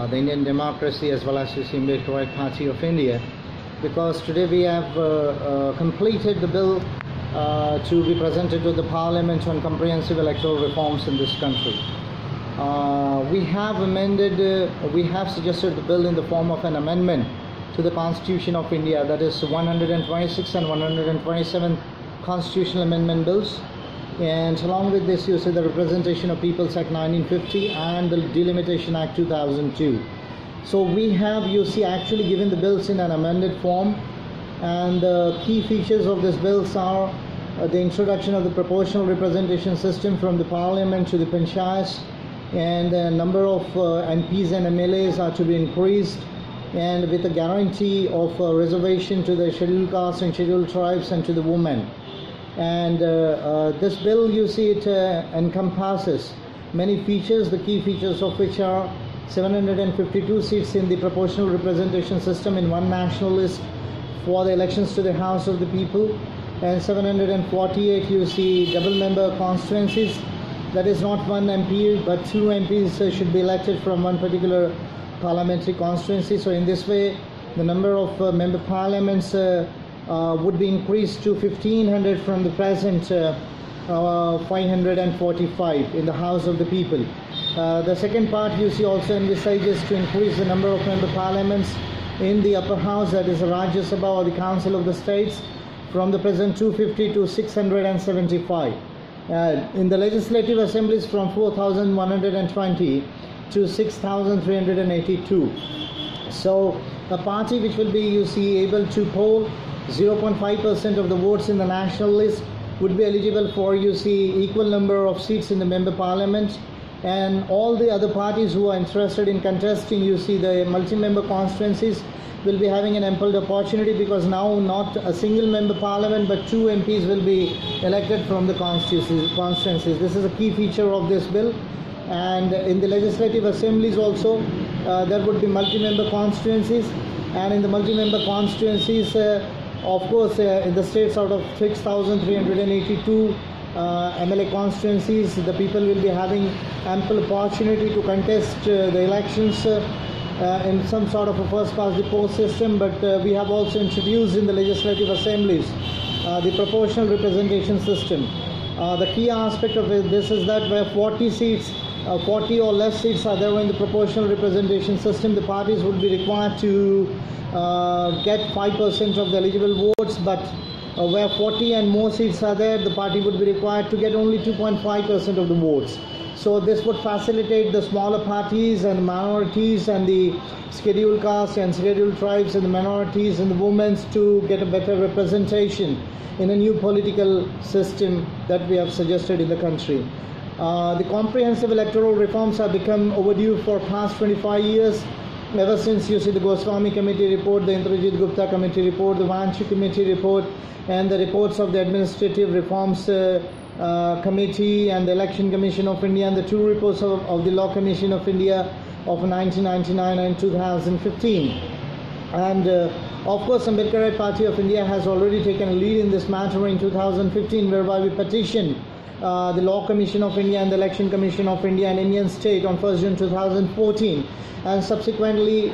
The Indian democracy as well as the Ambedkarite Party of India, because today we have completed the bill to be presented to the Parliament on comprehensive electoral reforms in this country. We have suggested the bill in the form of an amendment to the Constitution of India, that is 126 and 127 constitutional amendment bills. And along with this, you see the Representation of Peoples Act 1950 and the Delimitation Act 2002. So we have, you see, actually given the bills in an amended form, and the key features of these bills are the introduction of the proportional representation system from the Parliament to the Panchayats, and the number of MPs and MLAs are to be increased, and with a guarantee of reservation to the scheduled castes and scheduled tribes and to the women. And this bill, you see, it encompasses many features, the key features of which are 752 seats in the proportional representation system in one national list for the elections to the House of the People, and 748, you see, double member constituencies, that is not one MP but two MPs should be elected from one particular parliamentary constituency. So in this way, the number of member parliaments would be increased to 1500 from the present 545 in the House of the People. The second part, you see, also envisages to increase the number of member parliaments in the upper house, that is the Rajya Sabha or the Council of the States, from the present 250 to 675. In the legislative assemblies from 4120 to 6382. So a party which will be, you see, able to poll 0.5% of the votes in the national list would be eligible for, you see, equal number of seats in the member parliament, and all the other parties who are interested in contesting, you see, the multi-member constituencies will be having an ample opportunity, because now not a single member parliament but two MPs will be elected from the constituencies. This is a key feature of this bill. And in the legislative assemblies also there would be multi-member constituencies, and in the multi-member constituencies, of course, in the states, out of 6,382 MLA constituencies, the people will be having ample opportunity to contest the elections in some sort of a first past the post system. But we have also introduced in the legislative assemblies the proportional representation system. The key aspect of this is that where 40 or less seats are there in the proportional representation system, the parties would be required to get 5% of the eligible votes, but where 40 and more seats are there, the party would be required to get only 2.5% of the votes. So this would facilitate the smaller parties and minorities and the scheduled castes and scheduled tribes and the minorities and the women to get a better representation in a new political system that we have suggested in the country. The comprehensive electoral reforms have become overdue for past 25 years. Ever since, you see, the Goswami Committee report, the Indrajit Gupta Committee report, the Vanchi Committee report, and the reports of the Administrative Reforms Committee and the Election Commission of India, and the two reports of the Law Commission of India of 1999 and 2015. And of course, Ambedkarite Party of India has already taken a lead in this matter in 2015, whereby we petitioned the Law Commission of India and the Election Commission of India and Indian State on 1st June 2014, and subsequently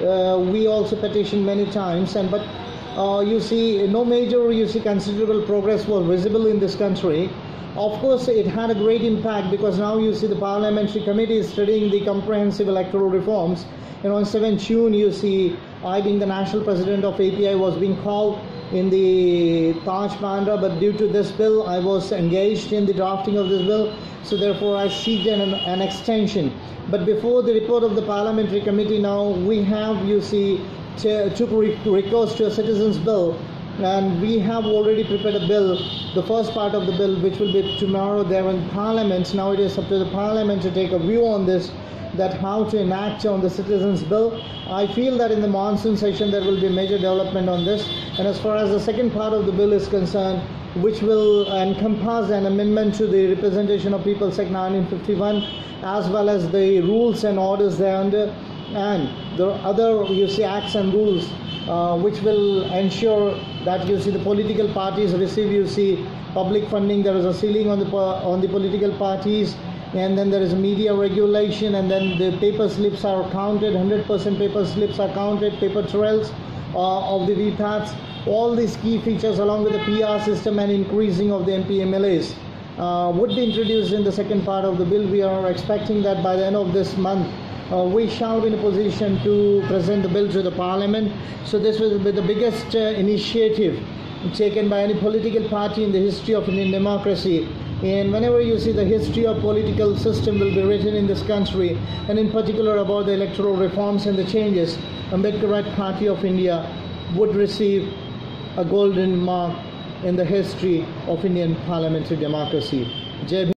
we also petitioned many times, and but you see, no major, you see, considerable progress was visible in this country. Of course, it had a great impact, because now, you see, the Parliamentary Committee is studying the comprehensive electoral reforms, and on 7th June, you see, I, being the National President of API, was being called in the Taj Bandra, but due to this bill, I was engaged in the drafting of this bill, so therefore I seek an extension. But before the report of the Parliamentary Committee, now we have, you see, took recourse to a citizens' bill, and we have already prepared a bill, the first part of the bill, which will be tomorrow there in Parliament. Now it is up to the Parliament to take a view on this, that how to enact on the citizens' bill. I feel that in the monsoon session there will be major development on this. And as far as the second part of the bill is concerned, which will encompass an amendment to the Representation of Peoples Act 1951, as well as the rules and orders thereunder, and the other, you see, acts and rules which will ensure that you see the political parties receive, you see public funding, there is a ceiling on the political parties, and then there is media regulation, and then the paper slips are counted, 100% paper slips are counted, paper trails of the VPATs. All these key features along with the PR system and increasing of the MP MLAs would be introduced in the second part of the bill. We are expecting that by the end of this month we shall be in a position to present the bill to the Parliament. So this will be the biggest initiative taken by any political party in the history of Indian democracy. And whenever you see the history of political system will be written in this country, and in particular about the electoral reforms and the changes, Ambedkarite Party of India would receive a golden mark in the history of Indian parliamentary democracy. Jai Bhim.